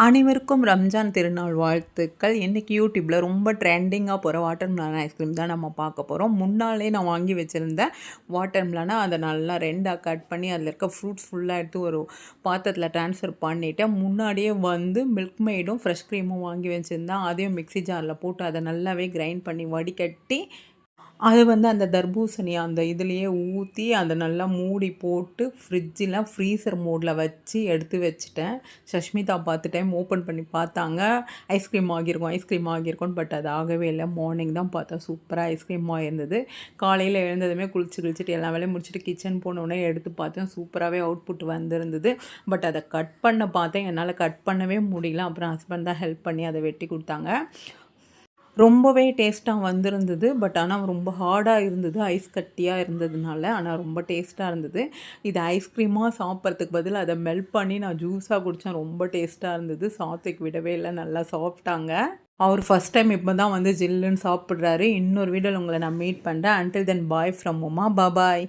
அனைவருக்கும் ரம்ஜான் திருநாள் வாழ்த்துக்கள். இன்றைக்கி யூடியூப்பில் ரொம்ப ட்ரெண்டிங்காக போகிற வாட்டர் மிலான் ஐஸ்கிரீம் தான் நம்ம பார்க்க போகிறோம். முன்னாலே நான் வாங்கி வச்சுருந்தேன் வாட்டர் மிலானை. அதை நல்லா ரெண்டாக கட் பண்ணி அதில் இருக்க ஃப்ரூட்ஸ் ஃபுல்லாக எடுத்து ஒரு பாத்திரத்தில் ட்ரான்ஸ்ஃபர் பண்ணிவிட்டேன். முன்னாடியே மில்க் மெய்டும் ஃப்ரெஷ் க்ரீமும் வாங்கி வச்சுருந்தேன். அதையும் மிக்ஸி ஜாரில் போட்டு அதை நல்லாவே கிரைண்ட் பண்ணி வடிகட்டி அது அந்த தர்பூசணி அந்த இதுலேயே ஊற்றி அதை நல்லா மூடி போட்டு ஃப்ரீசர் மோடில் வச்சு எடுத்து வச்சுட்டேன். சஷ்மிதா பார்த்து டைம் ஓப்பன் பண்ணி பார்த்தாங்க. ஐஸ்கிரீம் ஆகியிருக்கும். பட் அது ஆகவே இல்லை. மார்னிங் தான் பார்த்தா சூப்பராக ஐஸ்கிரீம் ஆகிருந்தது. காலையில் எழுந்ததுமே குளிச்சுட்டு எல்லா வேலையும் முடிச்சுட்டு கிச்சன் போனோடனே எடுத்து பார்த்தேன். சூப்பராகவே அவுட்புட் வந்திருந்தது. பட் அதை கட் பண்ண பார்த்தேன். என்னால் கட் பண்ணவே முடியல. அப்புறம் ஹஸ்பண்ட் தான் ஹெல்ப் பண்ணி அதை வெட்டி கொடுத்தாங்க. ரொம்பவே டேஸ்ட்டாக வந்திருந்தது. பட் ஆனால் ரொம்ப ஹார்டாக இருந்தது, ஐஸ் கட்டியாக இருந்ததுனால. ஆனால் ரொம்ப டேஸ்ட்டாக இருந்தது. இது ஐஸ்கிரீமாக சாப்பிட்றதுக்கு பதில் அதை மெல்ட் பண்ணி நான் ஜூஸாக குடித்தேன். ரொம்ப டேஸ்ட்டாக இருந்தது. சாத்விக் விடவே இல்லை, நல்லா சாப்பிட்டாங்க. அவர் ஃபஸ்ட் டைம் இப்போ தான் ஜில்லுன்னு சாப்பிட்றாரு. இன்னொரு வீடியோவில் உங்களை நான் மீட் பண்ணுறேன். Until then bye from Uma. Bye.